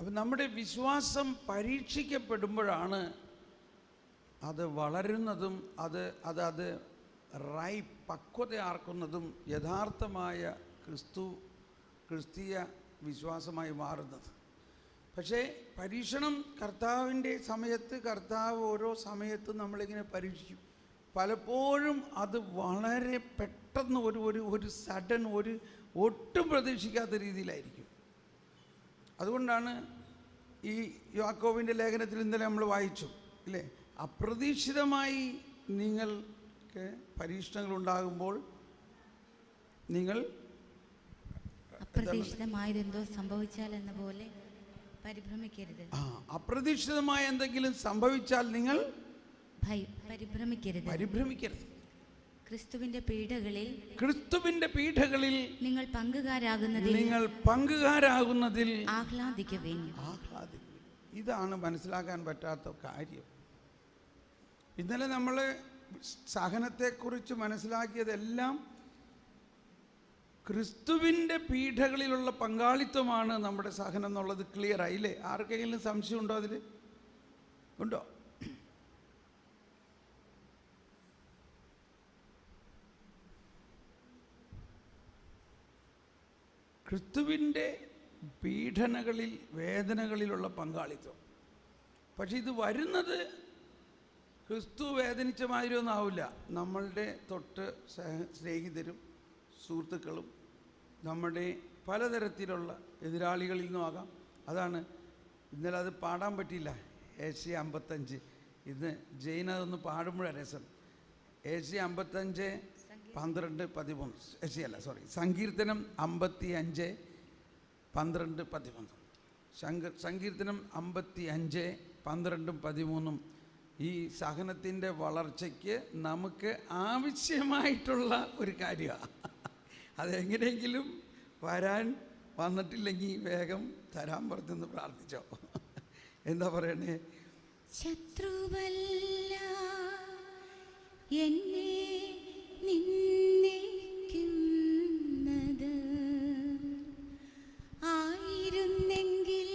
അപ്പം നമ്മുടെ വിശ്വാസം പരീക്ഷിക്കപ്പെടുമ്പോഴാണ് അത് വളരുന്നതും അത് പക്വതയാർക്കുന്നതും യഥാർത്ഥമായ ക്രിസ്തീയ വിശ്വാസമായി മാറുന്നത്. പക്ഷേ പരീക്ഷണം കർത്താവിൻ്റെ സമയത്ത്, കർത്താവ് ഓരോ സമയത്തും നമ്മളിങ്ങനെ പരീക്ഷിക്കും. പലപ്പോഴും അത് വളരെ പെട്ടെന്ന് ഒരു സഡൻ, ഒട്ടും പ്രതീക്ഷിക്കാത്ത രീതിയിലായിരിക്കും. അതുകൊണ്ടാണ് ഈ യാക്കോബിൻ്റെ ലേഖനത്തിൽ ഇന്നലെ നമ്മൾ വായിച്ചു ഇല്ലേ, അപ്രതീക്ഷിതമായി നിങ്ങൾക്ക് പരീക്ഷണങ്ങൾ ഉണ്ടാകുമ്പോൾ നിങ്ങൾ അപ്രതീക്ഷിതമായതെന്തോ സംഭവിച്ചാൽ എന്ന പോലെ പരിഭ്രമിക്കരുത്. അപ്രതീക്ഷിതമായ എന്തെങ്കിലും സംഭവിച്ചാൽ നിങ്ങൾ പരിഭ്രമിക്കരുത്. ക്രിസ്തുവിന്റെ പീഡകളിൽ നിങ്ങൾ പങ്കുകാരാകുന്നതിൽ ആഹ്ലാദിക്കുവിൻ. ഇതാണ് മനസ്സിലാക്കാൻ പറ്റാത്ത കാര്യം. ഇന്നലെ നമ്മൾ സഹനത്തെക്കുറിച്ച് മനസ്സിലാക്കിയതെല്ലാം ക്രിസ്തുവിൻ്റെ പീഡകളിലുള്ള പങ്കാളിത്തമാണ് നമ്മുടെ സഹനം എന്നുള്ളത് ക്ലിയർ ആയില്ലേ? ആർക്കെങ്കിലും സംശയം ഉണ്ടോ? അതിൽ ഉണ്ടോ? ക്രിസ്തുവിൻ്റെ പീഡനകളിൽ, വേദനകളിലുള്ള പങ്കാളിത്തം. പക്ഷെ ഇത് വരുന്നത് ക്രിസ്തു വേദനിച്ച മാതിരി ഒന്നും ആവില്ല. നമ്മളുടെ തൊട്ട് സ്നേഹിതരും സുഹൃത്തുക്കളും നമ്മുടെ പലതരത്തിലുള്ള എതിരാളികളിൽ നിന്നും ആകാം. അതാണ് ഇന്നലെ അത് പാടാൻ പറ്റിയില്ല. ഏഷ്യ 55 ഇന്ന് ജെയിൻ അതൊന്ന് പാടുമ്പോഴാണ് രസം. ഏഷ്യ 55 12 13 സങ്കീർത്തനം 55 12 13 സങ്കീർത്തനം 55 12 13 ഈ സഹനത്തിൻ്റെ വളർച്ചയ്ക്ക് നമുക്ക് ആവശ്യമായിട്ടുള്ള ഒരു കാര്യമാണ്. അതെങ്ങനെയെങ്കിലും വന്നിട്ടില്ലെങ്കിൽ വേഗം തരാൻ പറഞ്ഞെന്ന് പ്രാർത്ഥിച്ചോ. എന്താ പറയണേ? ശത്രുവല്ല എന്നെ നിന്ദിക്കുന്നത് ആയിരുന്നെങ്കിൽ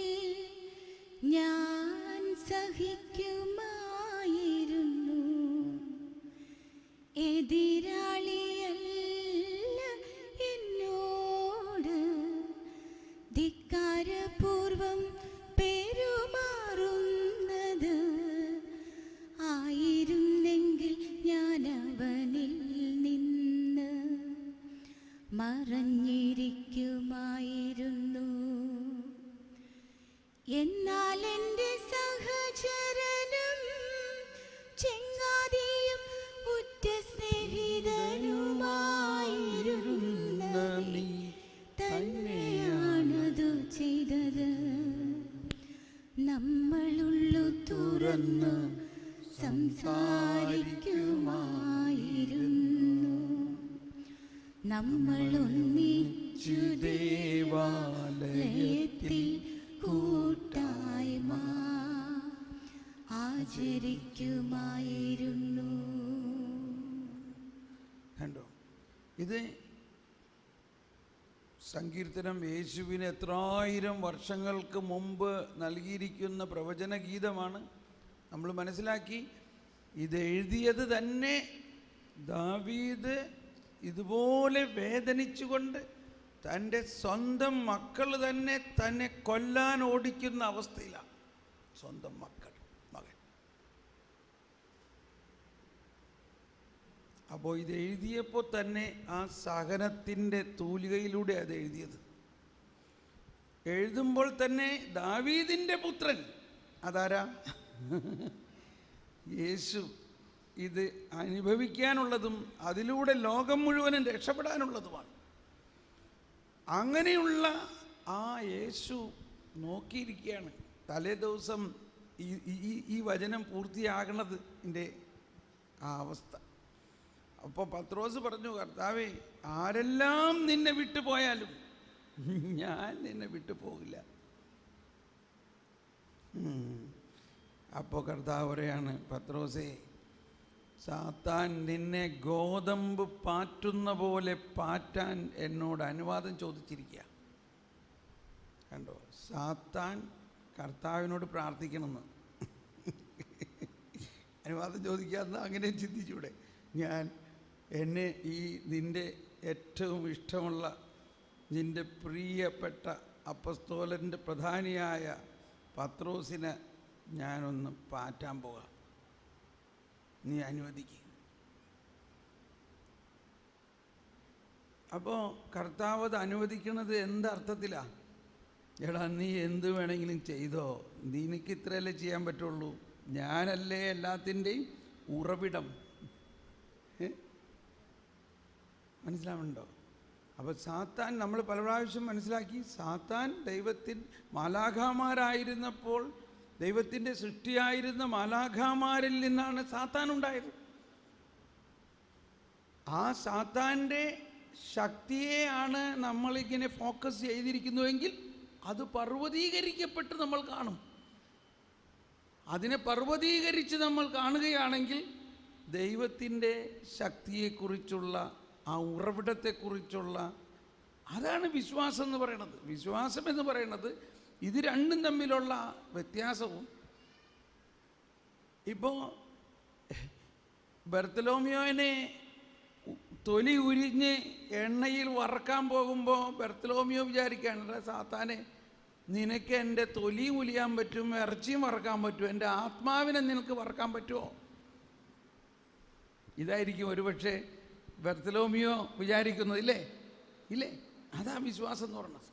ഞാൻ സഹിക്കുമായിരുന്നു. എതിരാളിയല്ല എന്നോട് ധിക്കാരപൂർവം പെരുമാറുന്നത് ആയിരുന്നെങ്കിൽ ഞാൻ അവനിൽ നിന്ന് മറഞ്ഞിരിക്കുമായിരുന്നു. എന്നാൽ എൻ്റെ സഹചരനും ചെങ്ങാതിയും ഉറ്റ സ്നേഹിതനുമായിരുന്ന നീ തന്നെയാണതു ചെയ്തത്. നമ്മളുള്ളു തുറന്ന് സംസാരിക്കുമായിരുന്നു. നമ്മളൊന്നിച്ചു ദേവാലയത്തിൽ കൂട്ടായ്മ ആചരിക്കുമായിരുന്നു. കണ്ടോ? ഇത് സങ്കീർത്തനം യേശുവിന് എത്രായിരം വർഷങ്ങൾക്ക് മുമ്പ് നൽകിയിരിക്കുന്ന പ്രവചന ഗീതമാണ്. നമ്മൾ മനസ്സിലാക്കി ഇത് എഴുതിയത് തന്നെ ദാവീദ് ഇതുപോലെ വേദനിച്ചുകൊണ്ട് തൻ്റെ സ്വന്തം മക്കൾ തന്നെ കൊല്ലാൻ ഓടിക്കുന്ന അവസ്ഥയിലാണ്. സ്വന്തം മകൻ. അപ്പോൾ ഇത് എഴുതിയപ്പോൾ തന്നെ ആ സഹനത്തിൻ്റെ തൂലികയിലൂടെ അത് എഴുതിയത്. എഴുതുമ്പോൾ തന്നെ ദാവീദിൻ്റെ പുത്രൻ അതാരാ? യേശു. ഇത് അനുഭവിക്കാനുള്ളതും അതിലൂടെ ലോകം മുഴുവനും രക്ഷപ്പെടാനുള്ളതുമാണ്. അങ്ങനെയുള്ള ആ യേശു നോക്കിയിരിക്കുകയാണ്. തലേ ദിവസം ഈ വചനം പൂർത്തിയാകണത് എൻ്റെ ആ അവസ്ഥ. അപ്പോൾ പത്രോസ് പറഞ്ഞു, കർത്താവേ, ആരെല്ലാം നിന്നെ വിട്ടു പോയാലും ഞാൻ നിന്നെ വിട്ടു പോകില്ല. അപ്പോൾ കർത്താവ് പറയാണ്, പത്രോസേ, സാത്താൻ നിന്നെ ഗോതമ്പ് പാറ്റുന്ന പോലെ പാറ്റാൻ എന്നോട് അനുവാദം ചോദിച്ചിരിക്കുക. കണ്ടോ? സാത്താൻ കർത്താവിനോട് പ്രാർത്ഥിക്കണമെന്ന്. അനുവാദം ചോദിക്കാമെന്ന് അങ്ങനെ ചിന്തിച്ചൂടെ? എന്നെ ഈ നിൻ്റെ ഏറ്റവും ഇഷ്ടമുള്ള നിൻ്റെ പ്രിയപ്പെട്ട അപ്പസ്തോലൻ്റെ പ്രധാനിയായ പത്രോസിനെ ഞാനൊന്ന് പാറ്റാൻ പോകാം, നീ അനുവദിക്കുക. അപ്പോൾ കർത്താവ് അത് അനുവദിക്കുന്നത് എന്തർത്ഥത്തിലാണ്? എടാ, നീ എന്ത് വേണമെങ്കിലും ചെയ്തോ, നിനക്ക് ഇത്രയല്ലേ ചെയ്യാൻ പറ്റുള്ളൂ, ഞാനല്ലേ എല്ലാത്തിൻ്റെയും ഉറവിടം. മനസ്സിലാവുന്നുണ്ടോ? അപ്പോൾ സാത്താൻ, നമ്മൾ പല പ്രാവശ്യം മനസ്സിലാക്കി, സാത്താൻ മാലാഖമാരായിരുന്നപ്പോൾ ദൈവത്തിൻ്റെ സൃഷ്ടിയായിരുന്ന മാലാഖമാരിൽ നിന്നാണ് സാത്താൻ ഉണ്ടായത്. ആ സാത്താൻ്റെ ശക്തിയെയാണ് നമ്മളിങ്ങനെ ഫോക്കസ് ചെയ്തിരിക്കുന്നുവെങ്കിൽ അത് പർവ്വതീകരിക്കപ്പെട്ട് നമ്മൾ കാണും. അതിനെ പർവ്വതീകരിച്ച് നമ്മൾ കാണുകയാണെങ്കിൽ ദൈവത്തിൻ്റെ ശക്തിയെക്കുറിച്ചുള്ള, ആ ഉറവിടത്തെക്കുറിച്ചുള്ള, അതാണ് വിശ്വാസം എന്ന് പറയുന്നത്. വിശ്വാസം എന്ന് പറയുന്നത് ഇത് രണ്ടും തമ്മിലുള്ള വ്യത്യാസവും. ഇപ്പോൾ ബർത്തലോമിയോനെ തൊലി ഉരിഞ്ഞ് എണ്ണയിൽ വറക്കാൻ പോകുമ്പോൾ ബർത്തലോമിയോ വിചാരിക്കുകയാണ്, സാത്താനെ, നിനക്ക് എൻ്റെ തൊലി ഉലിയാൻ പറ്റും, ഇറച്ചിയും വറക്കാൻ പറ്റും, എൻ്റെ ആത്മാവിനെ നിനക്ക് വറക്കാൻ പറ്റുമോ? ഇതായിരിക്കും ഒരുപക്ഷെ ബർത്തലോമിയോ വിചാരിക്കുന്നത്. ഇല്ലേ? അതാ വിശ്വാസം എന്ന് പറയുന്നത്.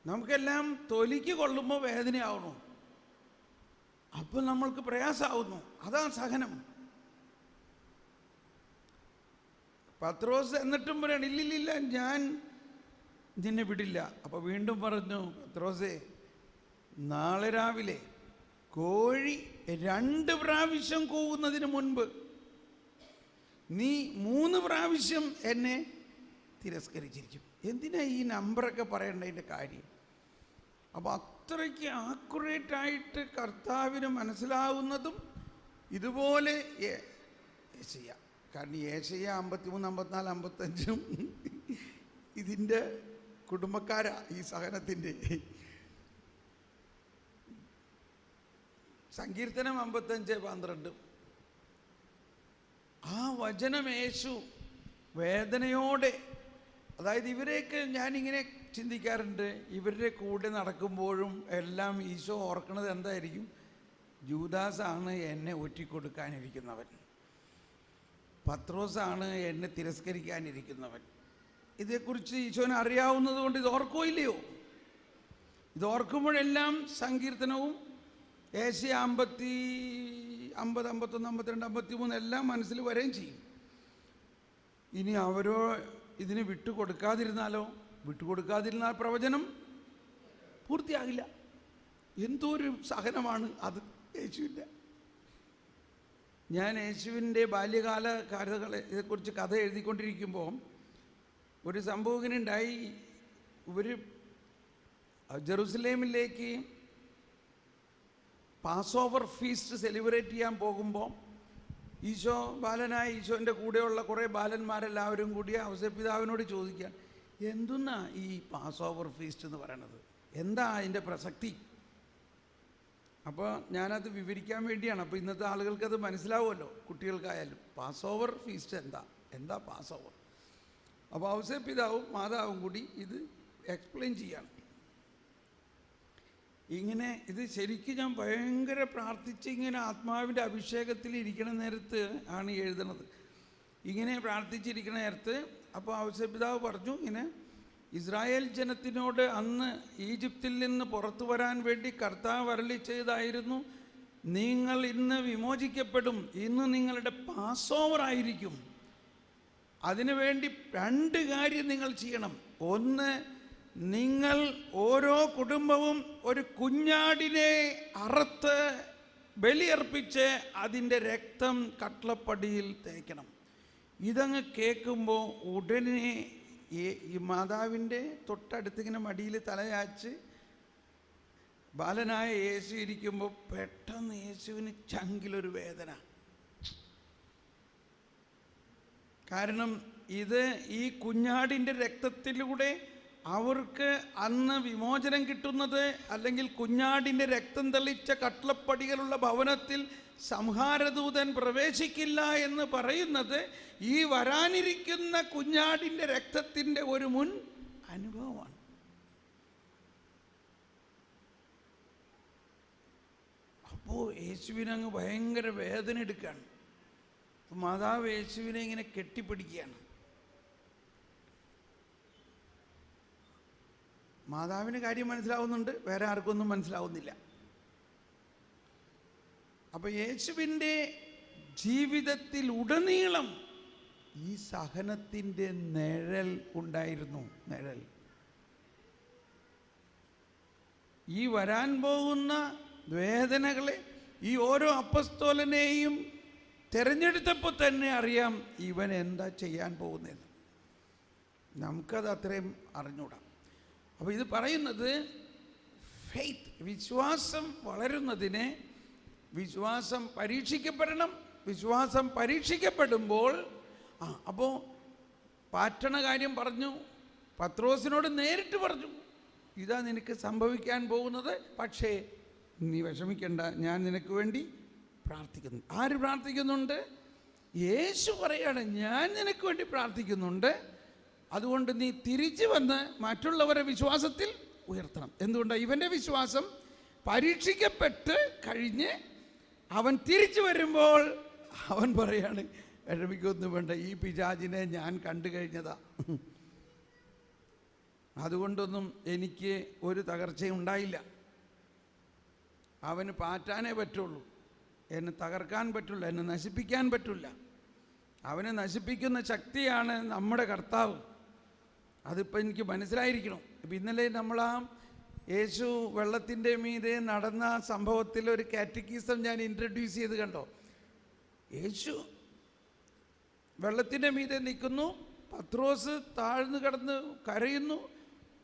നമുക്കെല്ലാം തൊലിക്ക് കൊള്ളുമ്പോൾ വേദനയാവുന്നു, അപ്പം നമ്മൾക്ക് പ്രയാസമാവുന്നു. അതാ സഹനം. പത്രോസ് എന്നിട്ടും പറയണം, ഇല്ലില്ല, ഞാൻ നിന്നെ വിടില്ല. അപ്പോൾ വീണ്ടും പറഞ്ഞു, പത്രോസേ, നാളെ രാവിലെ കോഴി 2 പ്രാവശ്യം കൂവുന്നതിന് മുൻപ് നീ 3 പ്രാവശ്യം എന്നെ തിരസ്കരിച്ചിരിക്കും. എന്തിനാ ഈ നമ്പറൊക്കെ പറയേണ്ടതിൻ്റെ കാര്യം? അപ്പോൾ അത്രയ്ക്ക് ആക്യുറേറ്റായിട്ട് കർത്താവിന് മനസ്സിലാവുന്നതും ഇതുപോലെ യേശയ്യ. കാരണം യേശയ്യ 53, 54, 55 ഇതിൻ്റെ കുടുംബക്കാരാ, ഈ സഹനത്തിൻ്റെ. സങ്കീർത്തനം 55, 12 ആ വചനം യേശു വേദനയോടെ, അതായത് ഇവരെയൊക്കെ ഞാനിങ്ങനെ ചിന്തിക്കാറുണ്ട്, ഇവരുടെ കൂടെ നടക്കുമ്പോഴും എല്ലാം ഈശോ ഓർക്കുന്നത് എന്തായിരിക്കും? ജൂദാസാണ് എന്നെ ഒറ്റിക്കൊടുക്കാനിരിക്കുന്നവൻ, പത്രോസാണ് എന്നെ തിരസ്കരിക്കാനിരിക്കുന്നവൻ. ഇതേക്കുറിച്ച് ഈശോനെ അറിയാവുന്നത് കൊണ്ട് ഇത് ഓർക്കോ ഇല്ലയോ? ഇത് ഓർക്കുമ്പോഴെല്ലാം സങ്കീർത്തനവും യേശയ്യ 50, 51, 52, 53 എല്ലാം മനസ്സിൽ വരികയും ചെയ്യും. ഇനി അവരോ ഇതിന് വിട്ടുകൊടുക്കാതിരുന്നാൽ പ്രവചനം പൂർത്തിയാകില്ല. എന്തോരു സഹനമാണ് അത് യേശുവിൻ്റെ. ഞാൻ യേശുവിൻ്റെ ബാല്യകാല കഥകളെ ഇതേക്കുറിച്ച് കഥ എഴുതിക്കൊണ്ടിരിക്കുമ്പോൾ ഒരു സംഭവം ഇങ്ങനെ ഉണ്ടായി. ഇവർ ജെറുസലേമിലേക്ക് പാസ് ഓവർ ഫീസ്റ്റ് സെലിബ്രേറ്റ് ചെയ്യാൻ പോകുമ്പോൾ ഈശോൻ്റെ കൂടെയുള്ള കുറേ ബാലന്മാരെല്ലാവരും കൂടി ഔസേപ്പിതാവിനോട് ചോദിക്കാൻ, എന്തുന്നാ ഈ പാസ് ഓവർ ഫീസ്റ്റ് എന്ന് പറയണത്, എന്താ അതിൻ്റെ പ്രസക്തി? അപ്പോൾ ഞാനത് വിവരിക്കാൻ വേണ്ടിയാണ്. അപ്പോൾ ഇന്നത്തെ ആളുകൾക്കത് മനസ്സിലാവുമല്ലോ, കുട്ടികൾക്കായാലും. പാസ് ഓവർ ഫീസ്റ്റ് എന്താ പാസ് ഓവർ? അപ്പോൾ ഔസേപ്പിതാവും മാതാവും കൂടി ഇത് എക്സ്പ്ലെയിൻ ചെയ്യാണ്. ഇങ്ങനെ ഇത് ശരിക്കും ഞാൻ ഭയങ്കര പ്രാർത്ഥിച്ച് ഇങ്ങനെ ആത്മാവിൻ്റെ അഭിഷേകത്തിൽ ഇരിക്കണ നേരത്ത് ആണ് എഴുതണത്. ഇങ്ങനെ പ്രാർത്ഥിച്ചിരിക്കണ നേരത്ത് അപ്പോൾ ഔസേപ്പിതാവ് പറഞ്ഞു, ഇങ്ങനെ ഇസ്രായേൽ ജനത്തിനോട് അന്ന് ഈജിപ്തിൽ നിന്ന് പുറത്തു വരാൻ വേണ്ടി കർത്താവ് അരുളി ചെയ്തായിരുന്നു, നിങ്ങൾ ഇന്ന് വിമോചിക്കപ്പെടും, ഇന്ന് നിങ്ങളുടെ പാസ് ഓവർ ആയിരിക്കും. അതിനുവേണ്ടി 2 കാര്യം നിങ്ങൾ ചെയ്യണം. ഒന്ന്, നിങ്ങൾ ഓരോ കുടുംബവും ഒരു കുഞ്ഞാടിനെ അറുത്ത് ബലിയർപ്പിച്ച് അതിൻ്റെ രക്തം കട്ട്ളപ്പടിയിൽ തേക്കണം. ഇതങ്ങ് കേൾക്കുമ്പോൾ ഉടനെ ഈ മാതാവിൻ്റെ തൊട്ടടുത്തിങ്ങനെ മടിയിൽ തലയാച്ച് ബാലനായ യേശു ഇരിക്കുമ്പോൾ പെട്ടെന്ന് യേശുവിന് ചങ്കിലൊരു വേദന. കാരണം ഇത് ഈ കുഞ്ഞാടിൻ്റെ രക്തത്തിലൂടെ അവർക്ക് അന്ന് വിമോചനം കിട്ടുന്നത്, അല്ലെങ്കിൽ കുഞ്ഞാടിൻ്റെ രക്തം തെളിച്ച കട്ടിളപ്പടികളുള്ള ഭവനത്തിൽ സംഹാരദൂതൻ പ്രവേശിക്കില്ല എന്ന് പറയുന്നത് ഈ വരാനിരിക്കുന്ന കുഞ്ഞാടിൻ്റെ രക്തത്തിൻ്റെ ഒരു മുൻ അനുഭവമാണ്. അപ്പോൾ യേശുവിനങ്ങ് ഭയങ്കര വേദന എടുക്കുകയാണ്. മാതാവ് യേശുവിനെ ഇങ്ങനെ കെട്ടിപ്പിടിക്കുകയാണ്. മാതാവിന് കാര്യം മനസ്സിലാവുന്നുണ്ട്, വേറെ ആർക്കൊന്നും മനസ്സിലാവുന്നില്ല. അപ്പോൾ യേശുവിൻ്റെ ജീവിതത്തിൽ ഉടനീളം ഈ സഹനത്തിൻ്റെ നിഴൽ ഉണ്ടായിരുന്നു. നിഴൽ ഈ വരാൻ പോകുന്ന വേദനകളെ ഈ ഓരോ അപ്പസ്തോലനെയും തിരഞ്ഞെടുത്തപ്പോൾ തന്നെ അറിയാം ഇവൻ എന്താ ചെയ്യാൻ പോകുന്നത്. നമുക്കത് അത്രയും അറിഞ്ഞൂടാ. അപ്പോൾ ഇത് പറയുന്നത് ഫെയ്ത്ത്, വിശ്വാസം വളരുന്നതിന് വിശ്വാസം പരീക്ഷിക്കപ്പെടണം. വിശ്വാസം പരീക്ഷിക്കപ്പെടുമ്പോൾ അപ്പോൾ പാറ്റണ കാര്യം പറഞ്ഞു, പത്രോസിനോട് നേരിട്ട് പറഞ്ഞു, ഇതാ നിനക്ക് സംഭവിക്കാൻ പോകുന്നത്, പക്ഷേ നീ വിഷമിക്കണ്ട, ഞാൻ നിനക്ക് വേണ്ടി പ്രാർത്ഥിക്കുന്നു. ആര് പ്രാർത്ഥിക്കുന്നുണ്ട്? യേശു പറയാണ്, ഞാൻ നിനക്ക് വേണ്ടി പ്രാർത്ഥിക്കുന്നുണ്ട്. അതുകൊണ്ട് നീ തിരിച്ചു വന്ന് മറ്റുള്ളവരെ വിശ്വാസത്തിൽ ഉയർത്തണം. എന്തുകൊണ്ടാണ്? ഇവൻ്റെ വിശ്വാസം പരീക്ഷിക്കപ്പെട്ട് കഴിഞ്ഞ് അവൻ തിരിച്ചു വരുമ്പോൾ അവൻ പറയാണ്, വിഷമിക്കൊന്നും വേണ്ട, ഈ പിശാചിനെ ഞാൻ കണ്ടു കഴിഞ്ഞതാ, അതുകൊണ്ടൊന്നും എനിക്ക് ഒരു തകർച്ചയും ഉണ്ടായില്ല. അവന് പാറ്റാനേ പറ്റുള്ളൂ, എന്നെ തകർക്കാൻ പറ്റില്ല, എന്നെ നശിപ്പിക്കാൻ പറ്റില്ല. അവനെ നശിപ്പിക്കുന്ന ശക്തിയാണ് നമ്മുടെ കർത്താവ്. അതിപ്പോൾ എനിക്ക് മനസ്സിലായിരിക്കണം. ഇപ്പം ഇന്നലെ നമ്മൾ യേശു വെള്ളത്തിൻ്റെ മീതെ നടന്ന സംഭവത്തിൽ ഒരു കാറ്റക്കിസം ഞാൻ ഇൻട്രൊഡ്യൂസ് ചെയ്ത് കണ്ടോ. യേശു വെള്ളത്തിൻ്റെ മീതെ നിൽക്കുന്നു, പത്രോസ് താഴ്ന്നു കിടന്ന് കരയുന്നു.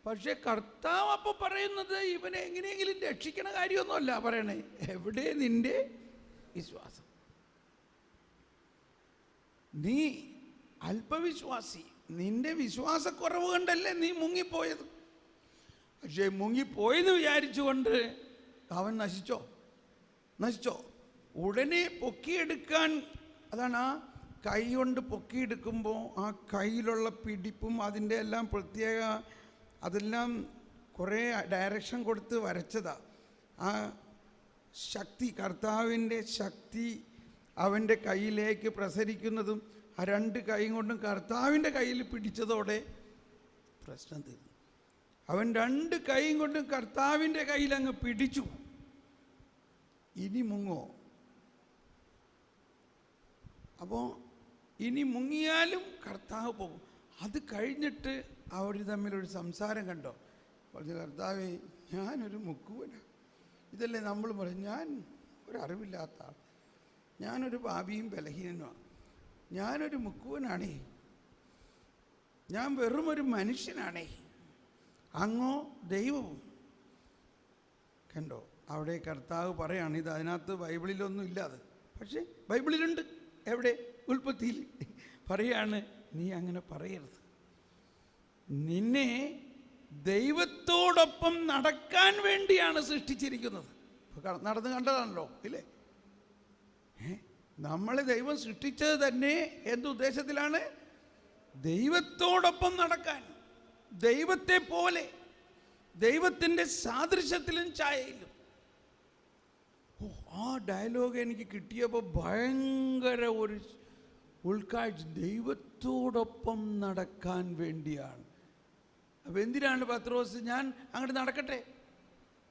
പക്ഷേ കർത്താവ് അപ്പോൾ പറയുന്നത് ഇവനെ എങ്ങനെയെങ്കിലും രക്ഷിക്കണ കാര്യമൊന്നുമല്ല പറയണേ, എവിടെ നിൻ്റെ വിശ്വാസം? നീ അല്പവിശ്വാസി, നിന്റെ വിശ്വാസക്കുറവ് കൊണ്ടല്ലേ നീ മുങ്ങിപ്പോയത്. പക്ഷേ മുങ്ങിപ്പോയെന്ന് വിചാരിച്ചുകൊണ്ട് അവൻ നശിച്ചോ? ഉടനെ പൊക്കിയെടുക്കാൻ, അതാണ് ആ കൈ കൊണ്ട് പൊക്കിയെടുക്കുമ്പോൾ ആ കയ്യിലുള്ള പിടിപ്പും അതിൻ്റെ എല്ലാം പ്രത്യേക, അതെല്ലാം കുറേ ഡയറക്ഷൻ കൊടുത്ത് വരച്ചതാ. ആ ശക്തി, കർത്താവിൻ്റെ ശക്തി അവൻ്റെ കയ്യിലേക്ക് പ്രസരിക്കുന്നതും ആ രണ്ട് കൈ കൊണ്ടും കർത്താവിൻ്റെ കയ്യിൽ പിടിച്ചതോടെ പ്രശ്നം തീർന്നു. അവൻ രണ്ട് കൈ കൊണ്ടും കർത്താവിൻ്റെ കയ്യിൽ അങ്ങ് പിടിച്ചു. ഇനി മുങ്ങോ? അപ്പോൾ ഇനി മുങ്ങിയാലും കർത്താവ് പോകും. അത് കഴിഞ്ഞിട്ട് അവർ തമ്മിലൊരു സംസാരം കണ്ടോ. പറഞ്ഞു, കർത്താവേ, ഞാനൊരു മുക്കുവനാണ്. ഇതല്ലേ നമ്മൾ പറയും, ഞാൻ ഒരറിവില്ലാത്ത ആൾ, ഞാനൊരു പാപിയും ബലഹീനനുമാണ്, ഞാനൊരു മുക്കുവനാണേ, ഞാൻ വെറുമൊരു മനുഷ്യനാണേ, അങ്ങോ ദൈവവും. കണ്ടോ, അവിടെ കർത്താവ് പറയാണ്, ഇത് അതിനകത്ത് ബൈബിളിലൊന്നും ഇല്ലാതെ, പക്ഷേ ബൈബിളിലുണ്ട്. എവിടെ? ഉൽപ്പത്തിയിൽ പറയാണ്, നീ അങ്ങനെ പറയരുത്. നിന്നെ ദൈവത്തോടൊപ്പം നടക്കാൻ വേണ്ടിയാണ് സൃഷ്ടിച്ചിരിക്കുന്നത്. നടന്ന് കണ്ടതാണല്ലോ ഇല്ലേ? നമ്മളെ ദൈവം സൃഷ്ടിച്ചത് തന്നെ എന്തുദ്ദേശത്തിലാണ്? ദൈവത്തോടൊപ്പം നടക്കാൻ, ദൈവത്തെ പോലെ, ദൈവത്തിൻ്റെ സാദൃശ്യത്തിലും ഛായയിലും. ആ ഡയലോഗ് എനിക്ക് കിട്ടിയപ്പോൾ ഭയങ്കര ഒരു ഉൾക്കാഴ്ച. ദൈവത്തോടൊപ്പം നടക്കാൻ വേണ്ടിയാണ്. അപ്പം എന്തിനാണ് പത്രോസ് ഞാൻ അങ്ങോട്ട് നടക്കട്ടെ?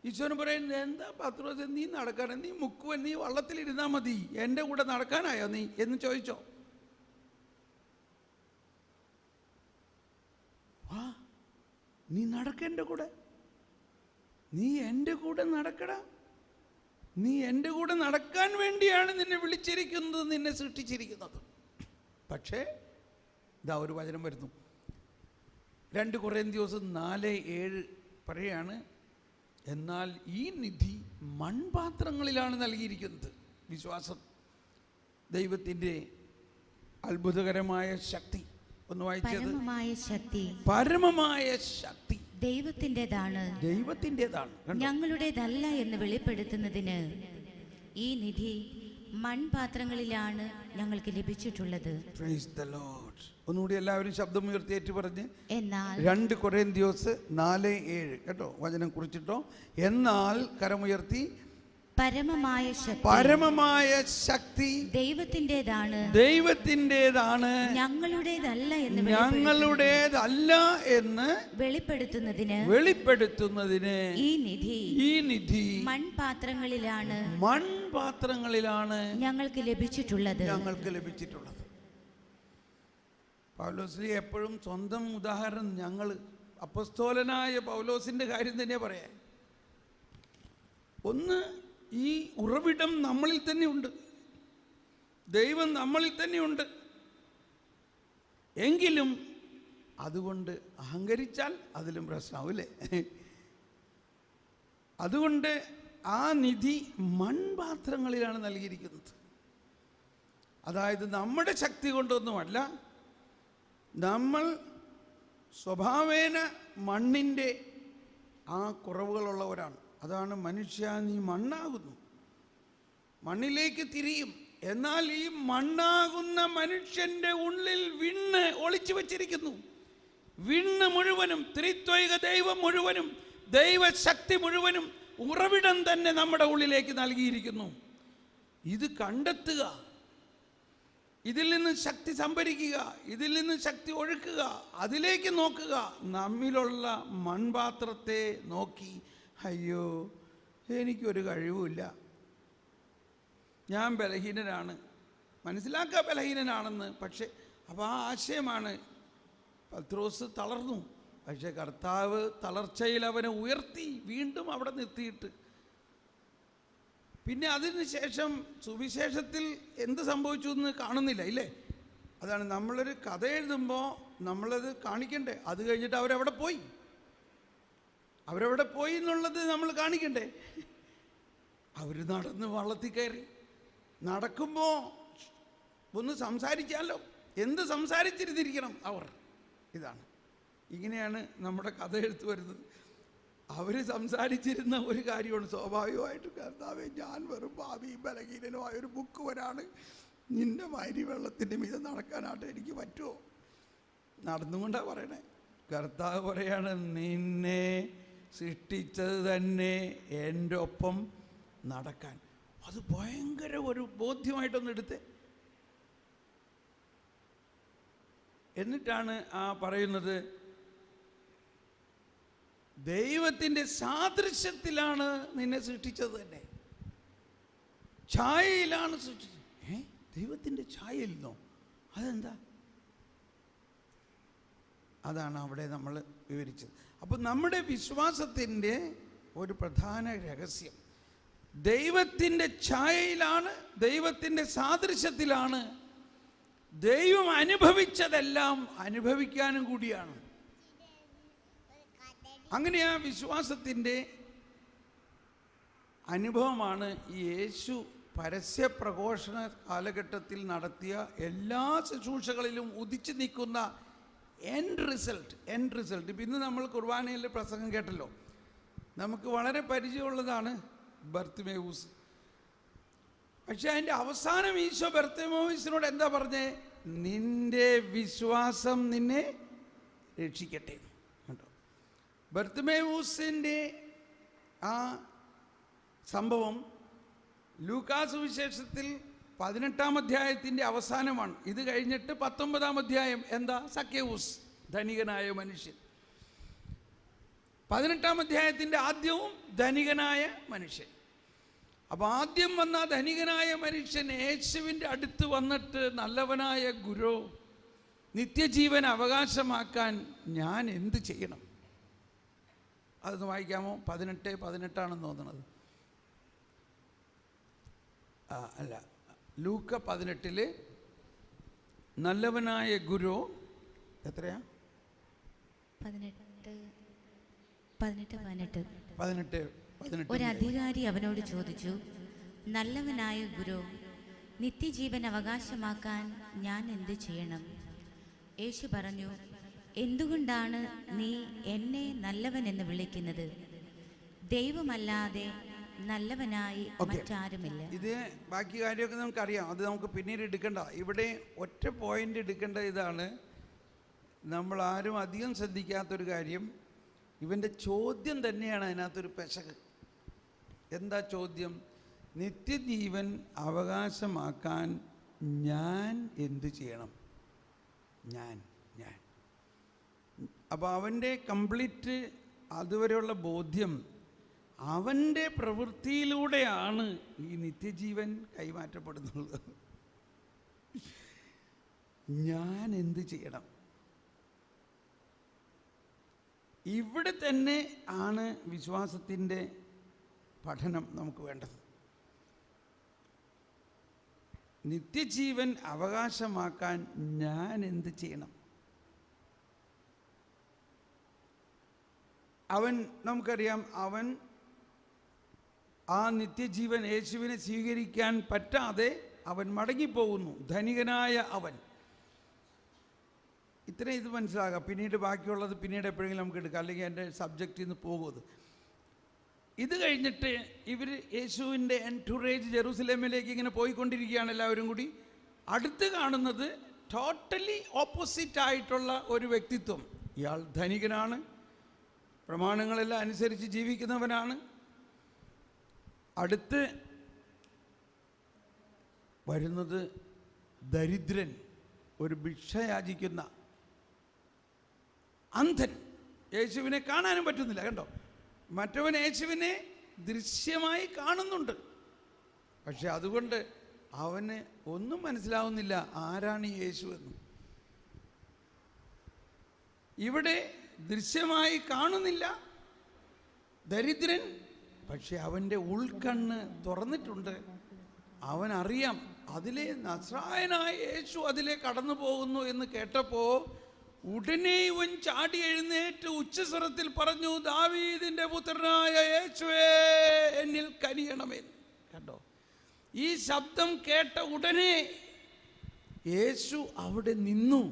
ഈശോന് പറയുന്നത്, എന്താ പത്രോസ് നീ നടക്കണം, നീ മുക്കുവൻ, നീ വള്ളത്തിലിരുന്നാൽ മതി, എൻ്റെ കൂടെ നടക്കാനായോ നീ എന്ന് ചോദിച്ചോ? നീ നടക്കെൻ്റെ കൂടെ, നീ എൻ്റെ കൂടെ നടക്കടാ. നീ എൻ്റെ കൂടെ നടക്കാൻ വേണ്ടിയാണ് നിന്നെ വിളിച്ചിരിക്കുന്നത്, നിന്നെ സൃഷ്ടിച്ചിരിക്കുന്നത്. പക്ഷേ ഇതാ ഒരു വചനം വരുന്നു, 2 കൊരിന്ത്യർ 4:7 പറയാണ്, എന്നാൽ ഈ നിധി മൺപാത്രങ്ങളിലാണ് നൽകിയിരിക്കുന്നത്. വിശ്വാസം, ദൈവത്തിൻ്റെ അത്ഭുതകരമായ ശക്തി. ഒന്ന് വായിച്ചത്. പരമമായ ശക്തി പരമമായ ശക്തി ദൈവത്തിൻ്റെതാണ്, ദൈവത്തിൻ്റെതാണ്. ഞങ്ങളുടേതല്ല എന്ന് വെളിപ്പെടുത്തുന്നതിന് ഈ നിധി മൺപാത്രങ്ങളിലാണ് ഞങ്ങൾക്ക് ലഭിച്ചിട്ടുള്ളത്. Praise the Lord. ഒന്നുകൂടി എല്ലാവരും ശബ്ദം ഉയർത്തിയേറ്റ് പറഞ്ഞ്, എന്നാൽ 2 കൊരിന്ത്യർ 4:7 കേട്ടോ, വചനം കുറിച്ചിട്ടോ. എന്നാൽ കരമുയർത്തി, പരമമായ ശക്തി പരമമായ ശക്തി ദൈവത്തിൻ്റെതാണ്, ദൈവത്തിൻ്റെതാണ്, ഞങ്ങളുടേതല്ല എന്ന് ഞങ്ങളുടേതല്ല എന്ന് വെളിപ്പെടുത്തുന്നതിന് ഈ നിധി മൺപാത്രങ്ങളിലാണ് ഞങ്ങൾക്ക് ലഭിച്ചിട്ടുള്ളത്. പൗലോസ് എപ്പോഴും സ്വന്തം ഉദാഹരണം, ഞങ്ങൾ അപ്പസ്തോലനായ പൗലോസിന്റെ കാര്യം തന്നെ പറയാം. ഒന്ന്, ഈ ഉറവിടം നമ്മളിൽ തന്നെയുണ്ട്, ദൈവം നമ്മളിൽ തന്നെയുണ്ട്. എങ്കിലും അതുകൊണ്ട് അഹങ്കരിച്ചാൽ അതിലും പ്രശ്നമാവില്ലേ? അതുകൊണ്ട് ആ നിധി മൺപാത്രങ്ങളിലാണ് നൽകിയിരിക്കുന്നത്. അതായത് നമ്മുടെ ശക്തി കൊണ്ടൊന്നുമല്ല, നമ്മൾ സ്വഭാവേന മണ്ണിൻ്റെ ആ കുറവുകളുള്ളവരാണ്. അതാണ് മനുഷ്യ നീ മണ്ണാകുന്നു, മണ്ണിലേക്ക് തിരിയും. എന്നാൽ ഈ മണ്ണാകുന്ന മനുഷ്യൻ്റെ ഉള്ളിൽ വിണ്ണ് ഒളിച്ചു വച്ചിരിക്കുന്നു. വിണ്ണ് മുഴുവനും, ത്രിത്വൈക ദൈവം മുഴുവനും, ദൈവശക്തി മുഴുവനും ഉറവിടം തന്നെ നമ്മുടെ ഉള്ളിലേക്ക് നൽകിയിരിക്കുന്നു. ഇത് കണ്ടെത്തുക, ഇതിൽ നിന്ന് ശക്തി സംഭരിക്കുക, ഇതിൽ നിന്ന് ശക്തി ഒഴുക്കുക, അതിലേക്ക് നോക്കുക. നമ്മിലുള്ള മൺപാത്രത്തെ നോക്കി, അയ്യോ എനിക്കൊരു കഴിവുമില്ല, ഞാൻ ബലഹീനനാണ്, മനസ്സിലാക്കുക ബലഹീനനാണെന്ന്. പക്ഷേ അപ്പോൾ ആ ആശയമാണ്. പത്രോസ് തളർന്നു, പക്ഷേ കർത്താവ് തളർച്ചയിൽ അവനെ ഉയർത്തി വീണ്ടും അവിടെ നിർത്തിയിട്ട്. പിന്നെ അതിന് ശേഷം സുവിശേഷത്തിൽ എന്ത് സംഭവിച്ചു എന്ന് കാണുന്നില്ല, ഇല്ലേ? അതാണ് നമ്മളൊരു കഥ എഴുതുമ്പോൾ നമ്മളത് കാണിക്കണ്ടേ. അത് കഴിഞ്ഞിട്ട് അവരെവിടെ പോയി എന്നുള്ളത് നമ്മൾ കാണിക്കണ്ടേ. അവർ നടന്ന് വള്ളത്തിൽ കയറി. നടക്കുമ്പോൾ ഒന്ന് സംസാരിക്കാമല്ലോ, എന്ത് സംസാരിച്ചിരുന്നിരിക്കണം അവർ. ഇതാണ്, ഇങ്ങനെയാണ് നമ്മുടെ കഥ എഴുത്ത് വരുന്നത്. അവർ സംസാരിച്ചിരുന്ന ഒരു കാര്യമാണ് സ്വാഭാവികമായിട്ട്, കർത്താവേ ഞാൻ വെറും പാപി ബലഹീനനുമായ ഒരു ബുക്കുവരാണ്, നിന്റെ മാതിരി വെള്ളത്തിൻ്റെ മീതെ നടക്കാനായിട്ട് എനിക്ക് പറ്റുമോ? നടന്നുകൊണ്ടാണ് പറയണേ. കർത്താവ് പറയാണ്, നിന്നെ സൃഷ്ടിച്ചത് തന്നെ എൻ്റെ ഒപ്പം നടക്കാൻ. അത് ഭയങ്കര ഒരു ബോധ്യമായിട്ടൊന്ന് എടുത്തേ. എന്നിട്ടാണ് ആ പറയുന്നത്, ദൈവത്തിൻ്റെ സാദൃശ്യത്തിലാണ് നിന്നെ സൃഷ്ടിച്ചത് തന്നെ, ഛായയിലാണ് സൃഷ്ടിച്ചത്. ദൈവത്തിൻ്റെ ഛായയിൽ നിന്നോ? അതെന്താ? അതാണ് അവിടെ നമ്മൾ വിവരിച്ചത്. അപ്പം നമ്മുടെ വിശ്വാസത്തിൻ്റെ ഒരു പ്രധാന രഹസ്യം, ദൈവത്തിൻ്റെ ഛായയിലാണ്, ദൈവത്തിൻ്റെ സാദൃശ്യത്തിലാണ്. ദൈവം അനുഭവിച്ചതെല്ലാം അനുഭവിക്കാനും കൂടിയാണ്. അങ്ങനെ ആ വിശ്വാസത്തിൻ്റെ അനുഭവമാണ് ഈ യേശു പരസ്യ പ്രഘോഷണ കാലഘട്ടത്തിൽ നടത്തിയ എല്ലാ ശുശ്രൂഷകളിലും ഉദിച്ചു നിൽക്കുന്ന എൻഡ് റിസൾട്ട്. ഇപ്പം ഇന്ന് നമ്മൾ കുർബാനയിലെ പ്രസംഗം കേട്ടല്ലോ, നമുക്ക് വളരെ പരിചയമുള്ളതാണ് ബർത്തിമേവൂസ്. പക്ഷെ അതിൻ്റെ അവസാനം ഈശോ ബർത്തിമേവൂസിനോട് എന്താ പറഞ്ഞേ? നിന്റെ വിശ്വാസം നിന്നെ രക്ഷിക്കട്ടെ. കേട്ടോ, ബർത്തിമേവൂസിൻ്റെ ആ സംഭവം ലൂക്കാസ് സുവിശേഷത്തിൽ 18-ാം അധ്യായത്തിൻ്റെ അവസാനമാണ്. ഇത് കഴിഞ്ഞിട്ട് 19-ാം അധ്യായം എന്താ? സക്കേവൂസ്, ധനികനായ മനുഷ്യൻ. 18-ാം അധ്യായത്തിൻ്റെ ആദ്യവും ധനികനായ മനുഷ്യൻ. അപ്പോൾ ആദ്യം വന്ന ധനികനായ മനുഷ്യൻ യേശുവിൻ്റെ അടുത്ത് വന്നിട്ട്, നല്ലവനായ ഗുരു, നിത്യജീവൻ അവകാശമാക്കാൻ ഞാൻ എന്ത് ചെയ്യണം? അതൊന്ന് വായിക്കാമോ? 18:18 തോന്നണത്. അല്ല, ലൂക്ക 18 നല്ലവനായ ഗുരു എത്രയാ? 18. ഒരു അധികാരി അവനോട് ചോദിച്ചു, നല്ലവനായ ഗുരു, നിത്യജീവൻ അവകാശമാക്കാൻ ഞാൻ എന്ത് ചെയ്യണം? യേശു പറഞ്ഞു, എന്തുകൊണ്ടാണ് നീ എന്നെ നല്ലവൻ എന്ന് വിളിക്കുന്നത്? ദൈവമല്ലാതെ നല്ലവനായി മറ്റാരുമില്ല. ഇത് ബാക്കി കാര്യമൊക്കെ നമുക്കറിയാം, അത് നമുക്ക് പിന്നീട് എടുക്കണ്ട. ഇവിടെ ഒറ്റ പോയിന്റ് എടുക്കേണ്ട ഇതാണ്, നമ്മൾ ആരും അധികം ശ്രദ്ധിക്കാത്തൊരു കാര്യം. ഇവൻ്റെ ചോദ്യം തന്നെയാണ് അതിനകത്തൊരു പെശക്. എന്താ ചോദ്യം? നിത്യജീവൻ അവകാശമാക്കാൻ ഞാൻ എന്തു ചെയ്യണം? ഞാൻ അപ്പോൾ അവൻ്റെ കംപ്ലീറ്റ് അതുവരെയുള്ള ബോധ്യം അവൻ്റെ പ്രവൃത്തിയിലൂടെയാണ് ഈ നിത്യജീവൻ കൈമാറ്റപ്പെടുന്നത്. ഞാൻ എന്ത് ചെയ്യണം? ഇവിടെ തന്നെ ആണ് വിശ്വാസത്തിൻ്റെ പഠനം നമുക്ക് വേണ്ടത്. നിത്യജീവൻ അവകാശമാക്കാൻ ഞാൻ എന്ത് ചെയ്യണം? അവൻ, നമുക്കറിയാം, അവൻ ആ നിത്യജീവൻ യേശുവിനെ സ്വീകരിക്കാൻ പറ്റാതെ അവൻ മടങ്ങിപ്പോകുന്നു. ധനികനായ അവൻ. ഇത്രയും ഇത് മനസ്സിലാകാം. പിന്നീട് ബാക്കിയുള്ളത് പിന്നീട് എപ്പോഴെങ്കിലും നമുക്ക് എടുക്കാം, അല്ലെങ്കിൽ എൻ്റെ സബ്ജക്റ്റിൽ നിന്ന് പോകുന്നത്. ഇത് കഴിഞ്ഞിട്ട് ഇവർ യേശുവിൻ്റെ എൻടുറേജ് ജെറൂസലേമിലേക്ക് ഇങ്ങനെ പോയിക്കൊണ്ടിരിക്കുകയാണ് എല്ലാവരും കൂടി. അടുത്ത് കാണുന്നത് ടോട്ടലി ഓപ്പോസിറ്റ് ആയിട്ടുള്ള ഒരു വ്യക്തിത്വം. ഇയാൾ ധനികനാണ്, പ്രമാണങ്ങളെല്ലാം അനുസരിച്ച് ജീവിക്കുന്നവനാണ്. അടുത്ത് വരുന്നത് ദരിദ്രൻ, ഒരു ഭിക്ഷ യാചിക്കുന്ന അന്ധൻ. യേശുവിനെ കാണാനും പറ്റുന്നില്ല, കണ്ടോ? മറ്റവൻ യേശുവിനെ ദൃശ്യമായി കാണുന്നുണ്ട്, പക്ഷെ അതുകൊണ്ട് അവന് ഒന്നും മനസ്സിലാവുന്നില്ല ആരാണ് ഈ യേശു എന്ന്. ഇവിടെ ദൃശ്യമായി കാണുന്നില്ല ദരിദ്രൻ, പക്ഷെ അവൻ്റെ ഉൾക്കണ്ണ് തുറന്നിട്ടുണ്ട്. അവനറിയാം അതിലെ നസ്രായനായ യേശു അതിലെ കടന്നു പോകുന്നു എന്ന് കേട്ടപ്പോൾ ഉടനെ ഇവൻ ചാടി എഴുന്നേറ്റ് ഉച്ചസ്വരത്തിൽ പറഞ്ഞു, ദാവീദിന്റെ പുത്രനായ യേശുവേ എന്നിൽ കനിയണമേ. കണ്ടോ? ഈ ശബ്ദം കേട്ട ഉടനെ യേശു അവിടെ നിന്നു.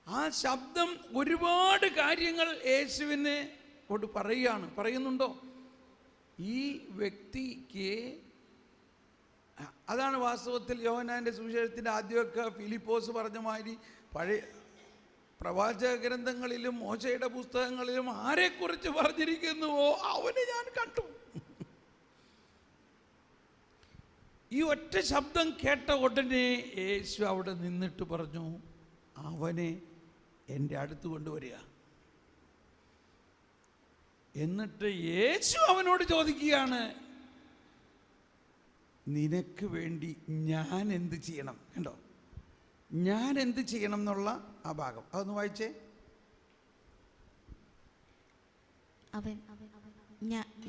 ആ ശബ്ദം ഒരുപാട് കാര്യങ്ങൾ യേശുവിനെ കൊണ്ട് പറയുന്നുണ്ടോ? ഈ വ്യക്തിക്ക്, അതാണ് വാസ്തവത്തിൽ യോഹന്നാന്റെ സുവിശേഷത്തിൻ്റെ ആദ്യമൊക്കെ ഫിലിപ്പോസ് പറഞ്ഞ മാതിരി പഴയ പ്രവാചക ഗ്രന്ഥങ്ങളിലും മോശയുടെ പുസ്തകങ്ങളിലും ആരെക്കുറിച്ച് പറഞ്ഞിരിക്കുന്നുവോ അവനെ ഞാൻ കണ്ടു. ഈ ഒറ്റ ശബ്ദം കേട്ട ഉടനെ യേശു അവിടെ നിന്നിട്ട് പറഞ്ഞു, അവനെ എൻ്റെ അടുത്ത് കൊണ്ടുവരിക. എന്നിട്ട് യേശു അവനോട് ചോദിക്കുകയാണ്, നിനക്ക് വേണ്ടി ഞാൻ എന്ത് ചെയ്യണം? കണ്ടോ? ഞാൻ എന്ത് ചെയ്യണം എന്നുള്ള ആ ഭാഗം അതൊന്ന് വായിച്ചേ.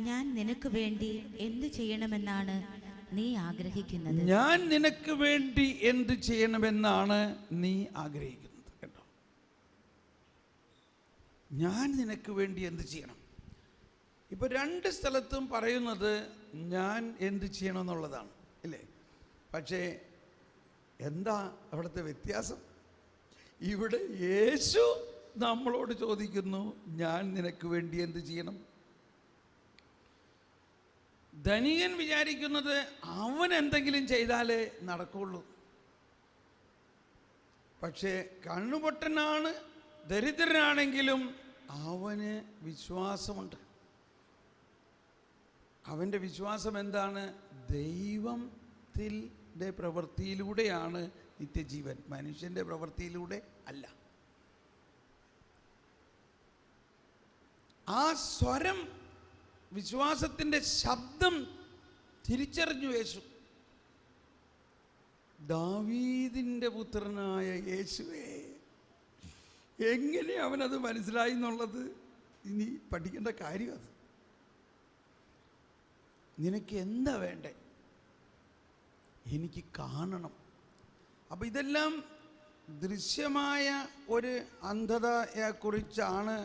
ഞാൻ നിനക്ക് വേണ്ടി എന്ത് ചെയ്യണമെന്നാണ് നീ ആഗ്രഹിക്കുന്നത്? ഞാൻ നിനക്ക് വേണ്ടി എന്ത് ചെയ്യണമെന്നാണ് നീ ആഗ്രഹിക്കുന്നത്. കേട്ടോ? ഞാൻ നിനക്ക് വേണ്ടി എന്ത് ചെയ്യണം? ഇപ്പൊ രണ്ട് സ്ഥലത്തും പറയുന്നത് ഞാൻ എന്ത് ചെയ്യണം എന്നുള്ളതാണ്, ഇല്ലേ? പക്ഷേ എന്താ അവിടുത്തെ വ്യത്യാസം? ഇവിടെ യേശു നമ്മളോട് ചോദിക്കുന്നു, ഞാൻ നിനക്ക് വേണ്ടി എന്ത് ചെയ്യണം? ധനികൻ വിചാരിക്കുന്നത് അവൻ എന്തെങ്കിലും ചെയ്താലേ നടക്കുള്ളൂ. പക്ഷേ കണ്ണുപൊട്ടനാണ്, ദരിദ്രനാണെങ്കിലും അവന് വിശ്വാസമുണ്ട്. അവൻ്റെ വിശ്വാസം എന്താണ്? ദൈവത്തിൻ്റെ പ്രവൃത്തിയിലൂടെയാണ് നിത്യജീവൻ, മനുഷ്യൻ്റെ പ്രവൃത്തിയിലൂടെ അല്ല. ആ സ്വരം, വിശ്വാസത്തിൻ്റെ ശബ്ദം തിരിച്ചറിഞ്ഞു യേശു. ദാവീദിൻ്റെ പുത്രനായ യേശുവേ. എങ്ങനെ അവനത് മനസ്സിലായി എന്നുള്ളത് ഇനി പഠിക്കേണ്ട കാര്യം. അത് നിനക്ക് എന്താ വേണ്ടേ? എനിക്ക് കാണണം. അപ്പം ഇതെല്ലാം ദൃശ്യമായ ഒരു അന്ധതയെക്കുറിച്ചാണ്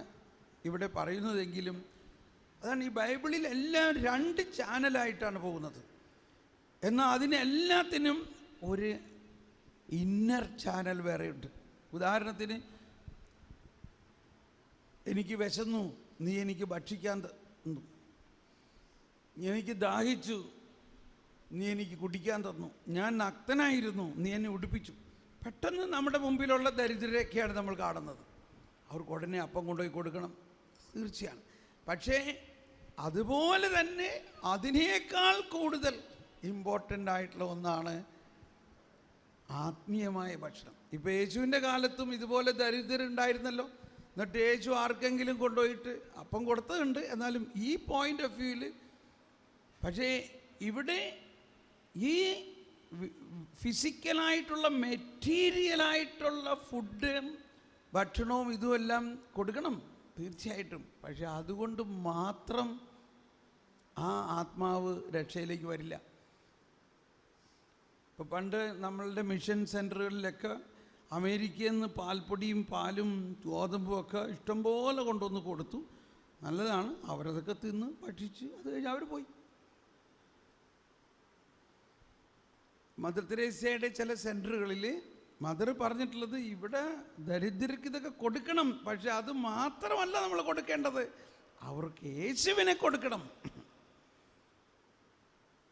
ഇവിടെ പറയുന്നതെങ്കിലും അതാണ് ഈ ബൈബിളിൽ എല്ലാം രണ്ട് ചാനലായിട്ടാണ് പോകുന്നത്. എന്നാൽ അതിനെല്ലാത്തിനും ഒരു ഇന്നർ ചാനൽ വേറെയുണ്ട്. ഉദാഹരണത്തിന്, എനിക്ക് വിശന്നു, നീ എനിക്ക് ഭക്ഷിക്കാൻ തന്നു. എനിക്ക് ദാഹിച്ചു, നീ എനിക്ക് കുടിക്കാൻ തന്നു. ഞാൻ നഗ്നനായിരുന്നു, നീ എന്നെ ഉടുപ്പിച്ചു. പെട്ടെന്ന് നമ്മുടെ മുമ്പിലുള്ള ദരിദ്രരെയൊക്കെയാണ് നമ്മൾ കാണുന്നത്. അവർക്ക് ഉടനെ അപ്പം കൊണ്ടുപോയി കൊടുക്കണം, തീർച്ചയാണ്. പക്ഷേ അതുപോലെ തന്നെ അതിനേക്കാൾ കൂടുതൽ ഇമ്പോർട്ടൻ്റ് ആയിട്ടുള്ള ഒന്നാണ് ആത്മീയമായ ഭക്ഷണം. ഇപ്പോൾ യേശുവിൻ്റെ കാലത്തും ഇതുപോലെ ദരിദ്രരുണ്ടായിരുന്നല്ലോ. എന്നിട്ട് യേശു ആർക്കെങ്കിലും കൊണ്ടുപോയിട്ട് അപ്പം കൊടുത്തതുണ്ട്. എന്നാലും ഈ പോയിൻ്റ് ഓഫ് വ്യൂവിൽ, പക്ഷേ ഇവിടെ ഈ ഫിസിക്കലായിട്ടുള്ള മെറ്റീരിയലായിട്ടുള്ള ഫുഡും ഭക്ഷണവും ഇതുമെല്ലാം കൊടുക്കണം, തീർച്ചയായിട്ടും. പക്ഷെ അതുകൊണ്ട് മാത്രം ആ ആത്മാവ് രക്ഷയിലേക്ക് വരില്ല. ഇപ്പോൾ പണ്ട് നമ്മളുടെ മിഷൻ സെൻറ്ററുകളിലൊക്കെ അമേരിക്കയിൽ നിന്ന് പാൽപ്പൊടിയും പാലും ഗോതമ്പും ഒക്കെ ഇഷ്ടംപോലെ കൊണ്ടുവന്ന് കൊടുത്തു. നല്ലതാണ്, അവരതൊക്കെ തിന്ന് ഭക്ഷിച്ച് അത് കഴിഞ്ഞ് അവർ പോയി. മദർ തെരേസയുടെ ചില സെൻറ്ററുകളിൽ മദർ പറഞ്ഞിട്ടുള്ളത്, ഇവിടെ ദരിദ്രർക്ക് ഇതൊക്കെ കൊടുക്കണം, പക്ഷെ അത് മാത്രമല്ല നമ്മൾ കൊടുക്കേണ്ടത്, അവർക്ക് യേശുവിനെ കൊടുക്കണം,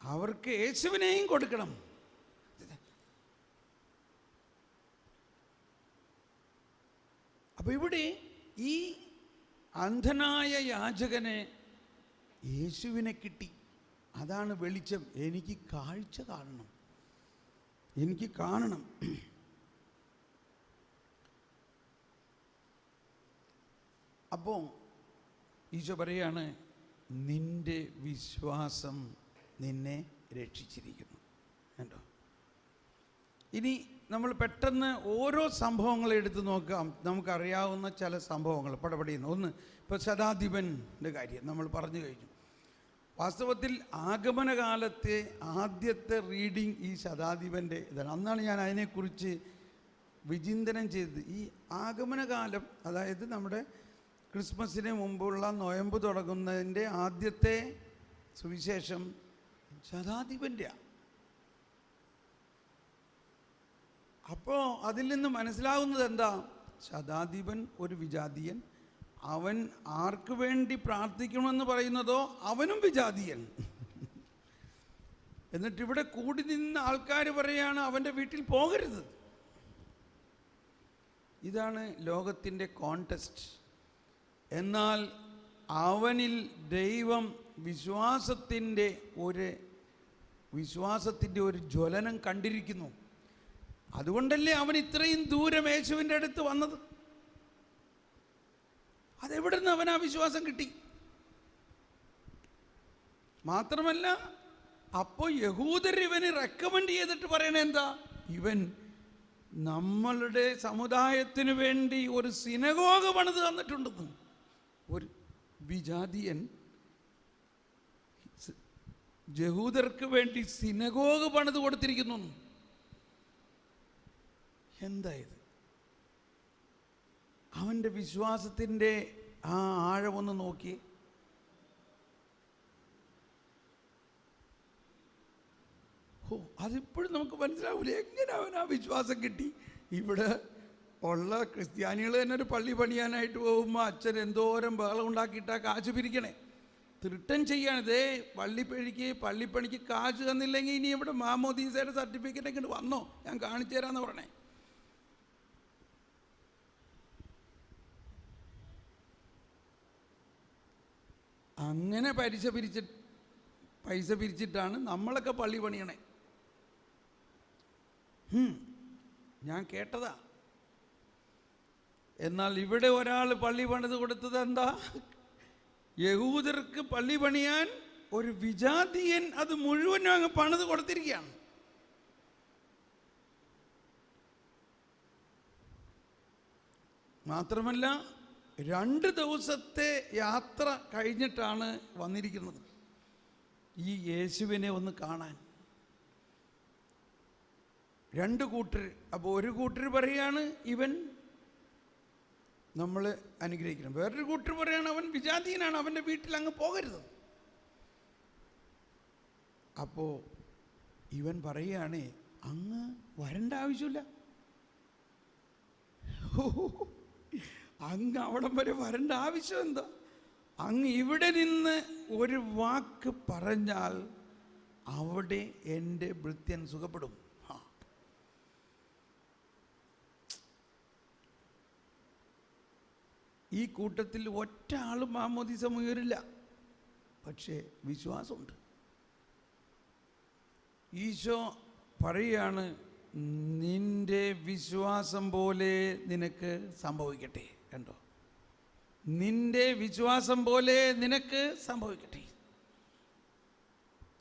അവർക്ക് യേശുവിനെയും കൊടുക്കണം. അപ്പോൾ ഇവിടെ ഈ അന്ധനായ യാചകനെ യേശുവിനെ കിട്ടി. അതാണ് വെളിച്ചം. എനിക്ക് കാഴ്ച കാണണം, എനിക്ക് കാണണം. അപ്പോൾ ഈശോ പറയാണ്, നിന്റെ വിശ്വാസം നിന്നെ രക്ഷിച്ചിരിക്കുന്നു. കണ്ടോ? ഇനി നമ്മൾ പെട്ടെന്ന് ഓരോ സംഭവങ്ങൾ എടുത്ത് നോക്കാം. നമുക്കറിയാവുന്ന ചില സംഭവങ്ങൾ പടപടിയുന്നു. ഒന്ന്, ഇപ്പോൾ ശതാധിപൻ്റെ കാര്യം നമ്മൾ പറഞ്ഞു കഴിഞ്ഞു. വാസ്തവത്തിൽ ആഗമനകാലത്തെ ആദ്യത്തെ റീഡിങ് ഈ ശതാധിപൻ്റെ ഇതാണ്. അന്നാണ് ഞാൻ അതിനെക്കുറിച്ച് വിചിന്തനം ചെയ്തത്. ഈ ആഗമനകാലം, അതായത് നമ്മുടെ ക്രിസ്മസിന് മുമ്പുള്ള നൊയമ്പ് തുടങ്ങുന്നതിൻ്റെ ആദ്യത്തെ സുവിശേഷം ശതാധിപൻ്റെയാണ്. അപ്പോൾ അതിൽ നിന്ന് മനസ്സിലാകുന്നത് എന്താ? ശതാധിപൻ ഒരു വിജാതീയൻ. അവൻ ആർക്ക് വേണ്ടി പ്രാർത്ഥിക്കണമെന്ന് പറയുന്നതോ അവനും വിജാതീയൻ. എന്നിട്ട് ഇവിടെ കൂടി നിന്ന് ആൾക്കാർ പറയുകയാണ് അവൻ്റെ വീട്ടിൽ പോകരുത്. ഇതാണ് ലോകത്തിൻ്റെ കോൺടെസ്റ്റ്. എന്നാൽ അവനിൽ ദൈവം വിശ്വാസത്തിൻ്റെ ഒരു ജ്വലനം കണ്ടിരിക്കുന്നു. അതുകൊണ്ടല്ലേ അവൻ ഇത്രയും ദൂരം യേശുവിൻ്റെ അടുത്ത് വന്നത്. അതെവിടെ നിന്ന് അവൻ ആ വിശ്വാസം കിട്ടി? മാത്രമല്ല, അപ്പോൾ യഹൂദർ ഇവന് റെക്കമെൻഡ് ചെയ്തിട്ട് പറയണ എന്താ? ഇവൻ നമ്മളുടെ സമുദായത്തിന് വേണ്ടി ഒരു സിനഗോഗ് പണിത് തന്നിട്ടുണ്ടെന്ന്. ഒരു വിജാതീയൻ യഹൂദർക്ക് വേണ്ടി സിനഗോഗ് പണിത് കൊടുത്തിരിക്കുന്നു. എന്തായത്? അവൻ്റെ വിശ്വാസത്തിൻ്റെ ആ ആഴമൊന്ന് നോക്കി. അതിപ്പോഴും നമുക്ക് മനസ്സിലാവില്ല എങ്ങനെ അവൻ ആ വിശ്വാസം കിട്ടി. ഇവിടെ ഉള്ള ക്രിസ്ത്യാനികൾ തന്നെ ഒരു പള്ളി പണിയാനായിട്ട് പോകുമ്പോൾ അച്ഛൻ എന്തോരം ബഹളം ഉണ്ടാക്കിയിട്ടാ കാശ് പിരിക്കണേ. റിട്ടേൺ ചെയ്യാണ്. ഇതേ പള്ളിപ്പണിക്ക് കാശ് തന്നില്ലെങ്കിൽ ഇനി ഇവിടെ മാമോദീസയുടെ സർട്ടിഫിക്കറ്റ് ഇങ്ങോട്ട് വന്നോ, ഞാൻ കാണിച്ചു തരാമെന്ന് പറഞ്ഞേ. അങ്ങനെ പൈസ പിരിച്ചിട്ടാണ് നമ്മളൊക്കെ പള്ളി പണിയണേ. ഞാൻ കേട്ടതാ. എന്നാൽ ഇവിടെ ഒരാൾ പള്ളി പണിത് കൊടുത്തത് എന്താ? യഹൂദർക്ക് പള്ളി പണിയാൻ ഒരു വിജാതീയൻ അത് മുഴുവൻ അങ്ങ് പണിത് കൊടുത്തിരിക്കുകയാണ്. മാത്രമല്ല 2 ദിവസത്തെ യാത്ര കഴിഞ്ഞിട്ടാണ് വന്നിരിക്കുന്നത് ഈ യേശുവിനെ ഒന്ന് കാണാൻ. 2 കൂട്ടർ. അപ്പോൾ ഒരു കൂട്ടർ പറയാണ് ഇവൻ നമ്മൾ അനുഗ്രഹിക്കണം, വേറൊരു കൂട്ടർ പറയാണ് അവൻ വിജാതീയനാണ്, അവൻ്റെ വീട്ടിൽ അങ്ങ് പോകരുത്. അപ്പോൾ ഇവൻ പറയുകയാണ് അങ്ങ് വരേണ്ട ആവശ്യമില്ല. അങ്ങ് അവിടം വരെ വരേണ്ട ആവശ്യം എന്താ? അങ്ങ് ഇവിടെ നിന്ന് ഒരു വാക്ക് പറഞ്ഞാൽ അവിടെ എൻ്റെ ഭൃത്യൻ സുഖപ്പെടും. ഈ കൂട്ടത്തിൽ ഒറ്റ ആളും മാമോദീസ മുയറില്ല, പക്ഷേ വിശ്വാസമുണ്ട്. ഈശോ പറയുകയാണ്, നിന്റെ വിശ്വാസം പോലെ നിനക്ക് സംഭവിക്കട്ടെ. കണ്ടോ, നിന്റെ വിശ്വാസം പോലെ നിനക്ക് സംഭവിക്കട്ടെ.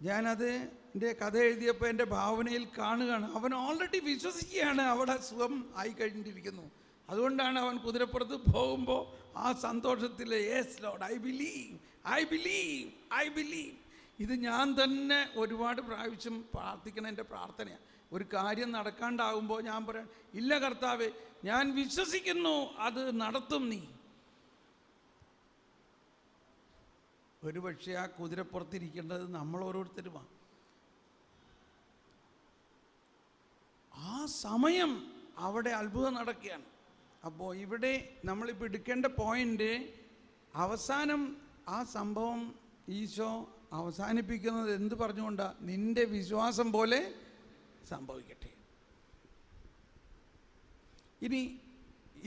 ഞാനതിൻ്റെ കഥ എഴുതിയപ്പോൾ എൻ്റെ ഭാവനയിൽ കാണുകയാണ്, അവൻ ഓൾറെഡി വിശ്വസിക്കുകയാണ് അവിടെ സുഖം ആയി കഴിഞ്ഞിരിക്കുന്നു. അതുകൊണ്ടാണ് അവൻ കുതിരപ്പുറത്ത് പോകുമ്പോൾ ആ സന്തോഷത്തിൽ yes Lord, I believe, I believe, I believe. ഇത് ഞാൻ തന്നെ ഒരുപാട് പ്രാവശ്യം പ്രാർത്ഥിക്കണ എൻ്റെ പ്രാർത്ഥനയാണ്. ഒരു കാര്യം നടക്കാണ്ടാകുമ്പോൾ ഞാൻ പറയാം, ഇല്ല കർത്താവേ, ഞാൻ വിശ്വസിക്കുന്നു, അത് നടത്തും നീ. ഒരുപക്ഷെ ആ കുതിരപ്പുറത്തിരിക്കേണ്ടത് നമ്മൾ ഓരോരുത്തരുമാണ്. ആ സമയം അവിടെ അത്ഭുതം നടക്കുകയാണ്. അപ്പോൾ ഇവിടെ നമ്മളിപ്പോൾ എടുക്കേണ്ട പോയിൻ്റ്, അവസാനം ആ സംഭവം ഈശോ അവസാനിപ്പിക്കുന്നത് എന്ത് പറഞ്ഞുകൊണ്ടാണ്? നിന്റെ വിശ്വാസം പോലെ സംഭവിക്കട്ടെ. ഇനി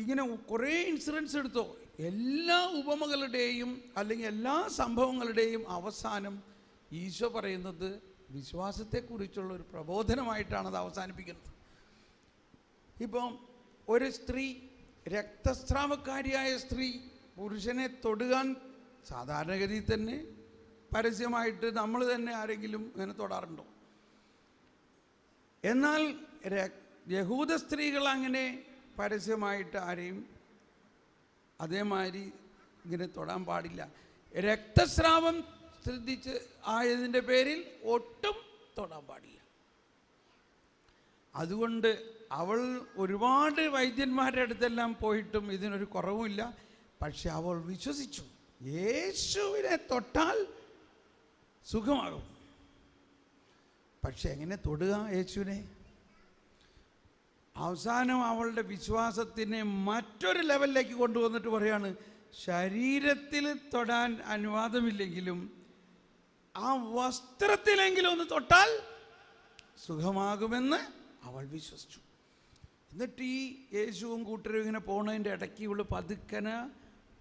ഇങ്ങനെ കുറേ ഇൻസിഡൻസ് എടുത്തോ, എല്ലാ ഉപമകളുടെയും അല്ലെങ്കിൽ എല്ലാ സംഭവങ്ങളുടെയും അവസാനം ഈശോ പറയുന്നത് വിശ്വാസത്തെക്കുറിച്ചുള്ള ഒരു പ്രബോധനമായിട്ടാണ് അത് അവസാനിപ്പിക്കുന്നത്. ഇപ്പം ഒരു സ്ത്രീ, രക്തസ്രാവക്കാരിയായ സ്ത്രീ പുരുഷനെ തൊടുകാൻ സാധാരണഗതിയിൽ തന്നെ പരസ്യമായിട്ട് നമ്മൾ തന്നെ ആരെങ്കിലും ഇങ്ങനെ തൊടാറുണ്ടോ? എന്നാൽ യഹൂദ സ്ത്രീകൾ അങ്ങനെ പരസ്യമായിട്ട് ആരെയും അതേമാതിരി ഇങ്ങനെ തൊടാൻ പാടില്ല. രക്തസ്രാവം ശ്രദ്ധിച്ച് ആയതിൻ്റെ പേരിൽ ഒട്ടും തൊടാൻ പാടില്ല. അതുകൊണ്ട് അവൾ ഒരുപാട് വൈദ്യന്മാരുടെ അടുത്തെല്ലാം പോയിട്ടും ഇതിനൊരു കുറവുമില്ല. പക്ഷെ അവൾ വിശ്വസിച്ചു, യേശുവിനെ തൊട്ടാൽ സുഖമാകും. പക്ഷെ എങ്ങനെ തൊടുക യേശുവിനെ? അവസാനം അവളുടെ വിശ്വാസത്തിനെ മറ്റൊരു ലെവലിലേക്ക് കൊണ്ടുവന്നിട്ട് പറയാണ്, ശരീരത്തിൽ തൊടാൻ അനുവാദമില്ലെങ്കിലും ആ വസ്ത്രത്തിലെങ്കിലും ഒന്ന് തൊട്ടാൽ സുഖമാകുമെന്ന് അവൾ വിശ്വസിച്ചു. എന്നിട്ട് ഈ യേശുവും കൂട്ടരും ഇങ്ങനെ പോണതിൻ്റെ ഇടയ്ക്ക് ഇവൾ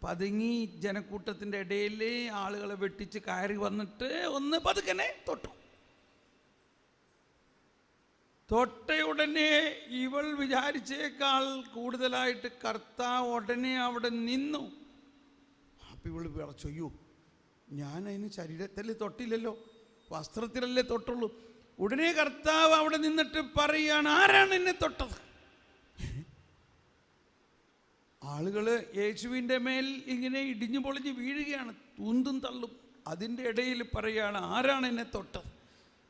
പതുങ്ങി ജനക്കൂട്ടത്തിൻ്റെ ഇടയിൽ ആളുകളെ വെട്ടിച്ച് കയറി വന്നിട്ട് ഒന്ന് പതുക്കനെ തൊട്ടു. തൊട്ടയുടനെ ഇവൾ വിചാരിച്ചേക്കാൾ കൂടുതലായിട്ട് കർത്താവ് ഉടനെ അവിടെ നിന്നു. അപ്പം ഇവൾ വിളച്ചൊയ്യോ, ഞാൻ അതിന് ശരീരത്തിൽ തൊട്ടില്ലല്ലോ, വസ്ത്രത്തിലല്ലേ തൊട്ടുള്ളൂ. ഉടനെ കർത്താവ് അവിടെ നിന്നിട്ട് പറയുകയാണ്, ആരാണ് എന്നെ തൊട്ടത്? ആളുകൾ യേശുവിൻ്റെ മേൽ ഇങ്ങനെ ഇടിഞ്ഞു പൊളിഞ്ഞ് വീഴുകയാണ്, തൂന്തും തള്ളും. അതിൻ്റെ ഇടയിൽ പറയുകയാണ്, ആരാണ് എന്നെ തൊട്ടത്?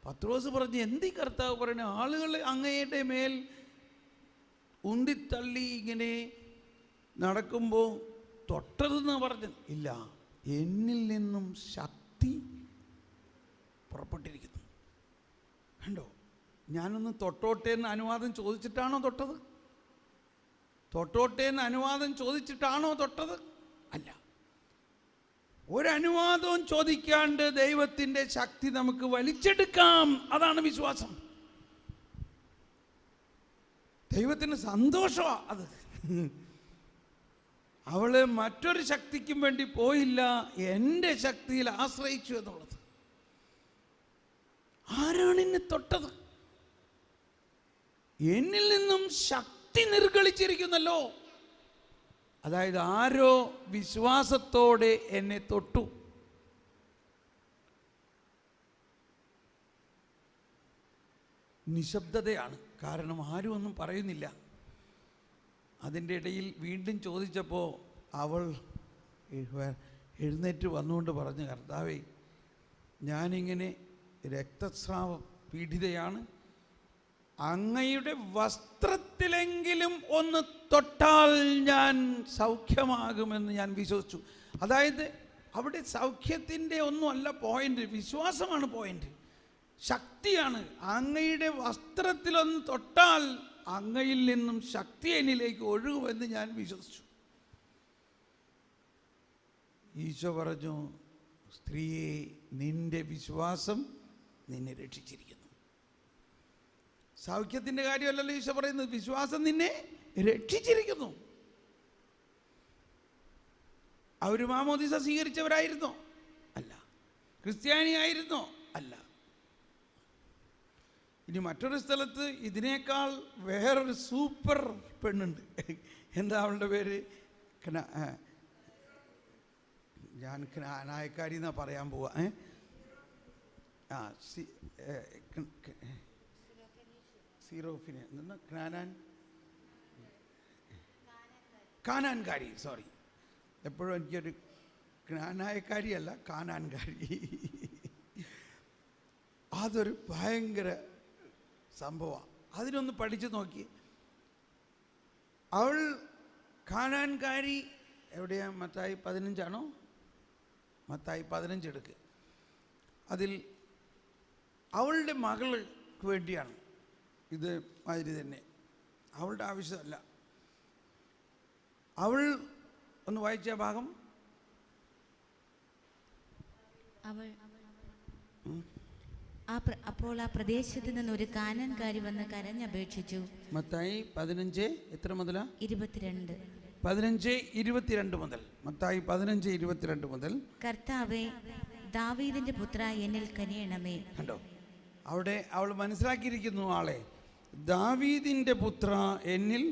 പത്രോസ് പറഞ്ഞു, എന്തി കർത്താവ് പറയുന്നത്? ആളുകൾ അങ്ങയുടെ മേൽ ഉന്തിത്തള്ളി ഇങ്ങനെ നടക്കുമ്പോൾ തൊട്ടതെന്ന് പറഞ്ഞു. ഇല്ല, എന്നിൽ നിന്നും ശക്തി പുറപ്പെട്ടിരിക്കുന്നു. കണ്ടോ, ഞാനൊന്ന് തൊട്ടോട്ടെ എന്ന് അനുവാദം ചോദിച്ചിട്ടാണോ തൊട്ടത്? തൊട്ടോട്ടെ എന്ന് അനുവാദം ചോദിച്ചിട്ടാണോ തൊട്ടത്? അല്ല. ഒരനുവാദവും ചോദിക്കാണ്ട് ദൈവത്തിൻ്റെ ശക്തി നമുക്ക് വലിച്ചെടുക്കാം. അതാണ് വിശ്വാസം. ദൈവത്തിന് സന്തോഷമാണ് അത്. അവള് മറ്റൊരു ശക്തിക്കും വേണ്ടി പോയില്ല, എൻ്റെ ശക്തിയിൽ ആശ്രയിച്ചു എന്നുള്ളത്. ആരാണ് എന്നെ തൊട്ടത്? എന്നിൽ നിന്നും ശക്തി നിർഗളിച്ചിരിക്കുന്നല്ലോ. അതായത് ആരോ വിശ്വാസത്തോടെ എന്നെ തൊട്ടു. നിശബ്ദതയാണ്, കാരണം ആരും ഒന്നും പറയുന്നില്ല. അതിൻ്റെ ഇടയിൽ വീണ്ടും ചോദിച്ചപ്പോൾ അവൾ എഴുന്നേറ്റ് വന്നുകൊണ്ട് പറഞ്ഞു, കർത്താവേ, ഞാനിങ്ങനെ രക്തസ്രാവ പീഡിതയാണ്, അങ്ങയുടെ വസ്ത്രത്തിലെങ്കിലും ഒന്ന് തൊട്ടാൽ ഞാൻ സൗഖ്യമാകുമെന്ന് ഞാൻ വിശ്വസിച്ചു. അതായത് അവിടെ സൗഖ്യത്തിൻ്റെ ഒന്നുമല്ല പോയിന്റ്, വിശ്വാസമാണ് പോയിന്റ്. ശക്തിയാണ്. അങ്ങയുടെ വസ്ത്രത്തിലൊന്ന് തൊട്ടാൽ അങ്ങയിൽ നിന്നും ശക്തി എന്നിലേക്ക് ഒഴുകുമെന്ന് ഞാൻ വിശ്വസിച്ചു. ഈശോ പറഞ്ഞു, സ്ത്രീയെ, നിന്റെ വിശ്വാസം നിന്നെ രക്ഷിച്ചിരിക്കുന്നു. സൗഖ്യത്തിൻ്റെ കാര്യമല്ലല്ലോ ഈശോ പറയുന്നത്, വിശ്വാസം നിന്നെ രക്ഷിച്ചിരിക്കുന്നു. അവർ മാമോദിസ സ്വീകരിച്ചവരായിരുന്നോ? അല്ല. ക്രിസ്ത്യാനിയായിരുന്നോ? അല്ല. ഇനി മറ്റൊരു സ്ഥലത്ത് ഇതിനേക്കാൾ വേറൊരു സൂപ്പർ പെണ്ണുണ്ട്. എന്താ അവളുടെ പേര്? ഞാൻ നായക്കാരി എന്നാ പറയാൻ പോവാ. കാനാൻകാരി, സോറി, എപ്പോഴും എനിക്കൊരു നായക്കാരിയല്ല, കാനാൻകാരി. അതൊരു ഭയങ്കര സംഭവമാണ്. അതിനൊന്ന് പഠിച്ചു നോക്കി. അവൾ കാനാൻകാരി എവിടെയാ? മത്തായി 15 മത്തായി 15 എടുക്ക്. അതിൽ അവളുടെ മകൾക്ക് വേണ്ടിയാണ് ഇത് മാതിരി തന്നെ. അവളുടെ ആവശ്യമല്ല. അവൾ ഒന്ന് വായിച്ച ഭാഗം. അപ്പോൾ ആ പ്രദേശത്ത് നിന്ന് ഒരു കാനാൻകാരി വന്ന് കരഞ്ഞപേക്ഷിച്ചു. മത്തായി 15 എത്ര മുതലാ? 22. 15:22 മുതൽ. മത്തായി 15:22 മുതൽ. കർത്താവേ, ദാവീദിന്റെ പുത്ര, എന്നിൽ കനിയണമേ. കണ്ടോ, അവിടെ അവൾ മനസ്സിലാക്കിയിരിക്കുന്നു ആളെ. ദാവീദിന്റെ പുത്ര, എന്നിൽ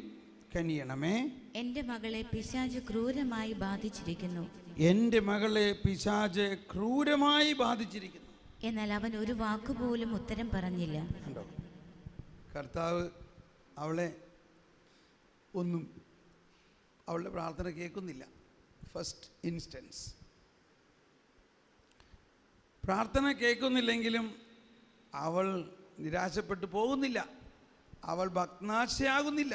കനിയണമേ. എൻ്റെ മകളെ പിശാച് ക്രൂരമായി ബാധിച്ചിരിക്കുന്നു. എൻ്റെ മകളെ പിശാച് ക്രൂരമായി ബാധിച്ചിരിക്കുന്നു. എന്നാൽ അവൻ ഒരു വാക്കുപോലും ഉത്തരം പറഞ്ഞില്ല. കണ്ടോ, കർത്താവ് അവളെ ഒന്നും, അവളുടെ പ്രാർത്ഥന കേൾക്കുന്നില്ല. ഫസ്റ്റ് ഇൻസ്റ്റൻസ് പ്രാർത്ഥന കേൾക്കുന്നില്ലെങ്കിലും അവൾ നിരാശപ്പെട്ടു പോകുന്നില്ല, അവൾ ഭഗ്നാശയാകുന്നില്ല.